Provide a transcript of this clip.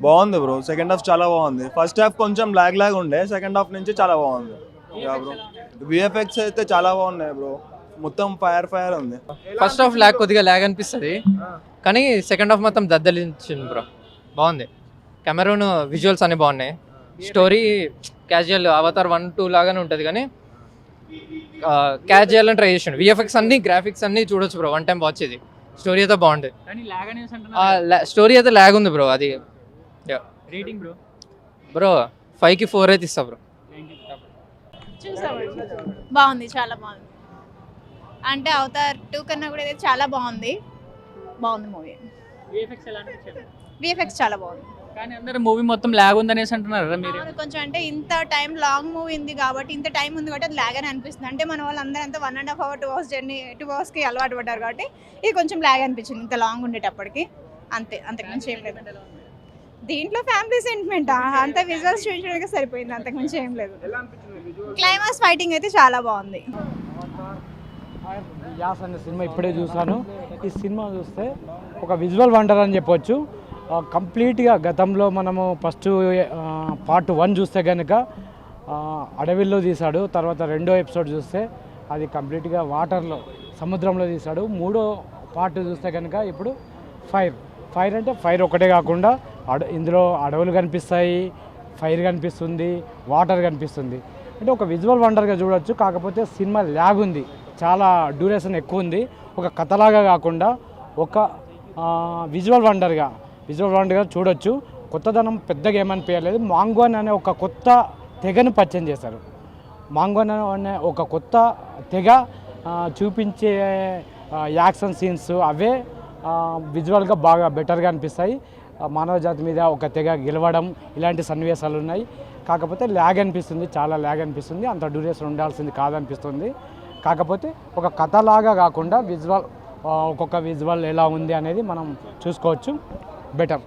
బాగుంది bro. Second half చాలా బాగుంది. ఫస్ట్ హాఫ్ కొంచెం లాగ్ ఉండే, సెకండ్ హాఫ్ నుంచి చాలా బాగుంది బ్రో. విఎఫ్ఎక్స్ అయితే చాలా బాగున్నాయి బ్రో. మొత్తం ఫైర్ ఉంది. ఫస్ట్ హాఫ్ కొద్దిగా లాగ్ అనిపిస్తుంది, కానీ సెకండ్ హాఫ్ మొత్తం దద్దలించింది బ్రో. బాగుంది. కెమెరాను విజువల్స్ అన్నీ బాగున్నాయి. స్టోరీ క్యాజువల్ అవతార్ 1, 2 లాగానే ఉంటుంది, కానీ క్యాచ్ చేయాలని ట్రై చేసాడు. విఎఫ్ఎక్స్ అన్ని గ్రాఫిక్స్ అన్ని చూడొచ్చు బ్రో, 1 టైం వాచ్ ఇది. స్టోరీ అయితే బాగుంది. స్టోరీ అయితే లాగ్ ఉంది బ్రో. అది రేటింగ్ బ్రో 5కి 4 అయితే ఇస్తా బ్రో. బాగుంది, చాలా బాగుంది. అంటే అవతార్ 2 కన్నా కూడా ఇది చాలా బాగుంది మూవీ. విఎఫ్ఎక్స్ చాలా బాగుంది, కానీ అందరూ మూవీ మొత్తం లాగ్ ఉందనేసి అంటున్నారు మీరు. కొంచెం అంటే ఇంత టైం లాంగ్ మూవీ ఉంది కాబట్టి, ఇంత టైం ఉంది కాబట్టి అది లాగ్ అని అనిపిస్తుంది. అంటే మన వాళ్ళు అందరూ అంతా 1.5 hour 2 hours జర్నీ 2 hours అలవాటు పడ్డారు కాబట్టి ఇది కొంచెం లాగ్ అనిపించింది ఇంత లాంగ్ ఉండేటప్పటికి. అంతకుమించి ఏం లేదు. దీంట్లో ఫ్యామిలీ సెంటిమెంట్ అంత విజువల్స్ చూపించడానికి సరిపోయింది, అంతకుమించి ఏం లేదు. క్లైమాక్స్ ఫైటింగ్ అయితే చాలా బాగుంది. యాస్ అనే సినిమా ఇప్పుడే చూసాను. ఈ సినిమా చూస్తే ఒక విజువల్ వండర్ అని చెప్పొచ్చు. కంప్లీట్గా గతంలో మనము ఫస్ట్ పార్ట్ 1 చూస్తే కనుక అడవిలో తీశాడు. తర్వాత 2వ ఎపిసోడ్ చూస్తే అది కంప్లీట్గా వాటర్లో సముద్రంలో తీశాడు. 3వ పార్ట్ చూస్తే కనుక ఇప్పుడు ఫైర్ అంటే ఫైర్ ఒకటే కాకుండా ఇందులో అడవులు కనిపిస్తాయి, ఫైర్ కనిపిస్తుంది, వాటర్ కనిపిస్తుంది. అంటే ఒక విజువల్ వండర్గా చూడొచ్చు. కాకపోతే సినిమా ల్యాగ్ ఉంది, చాలా డ్యూరేషన్ ఎక్కువ ఉంది. ఒక కథలాగా కాకుండా ఒక విజువల్ వండర్గా చూడొచ్చు. కొత్తదనం పెద్దగా ఏమనిపించలేదు. మాంగోన్ అనే ఒక కొత్త తెగను పరిచయం చేశారు. మాంగోన్ అనే ఒక కొత్త తెగ చూపించే యాక్షన్ సీన్స్ అవే విజువల్గా బాగా బెటర్గా అనిపిస్తాయి. మానవ జాతి మీద ఒక తెగ గెలవడం ఇలాంటి సన్నివేశాలు ఉన్నాయి. కాకపోతే ల్యాగ్ అనిపిస్తుంది, చాలా ల్యాగ్ అనిపిస్తుంది. అంత డ్యూరేషన్ ఉండాల్సింది కాదనిపిస్తుంది. కాకపోతే ఒక కథలాగా కాకుండా ఒక్కొక్క విజువల్ ఎలా ఉంది అనేది మనం చూసుకోవచ్చు. బెటర్.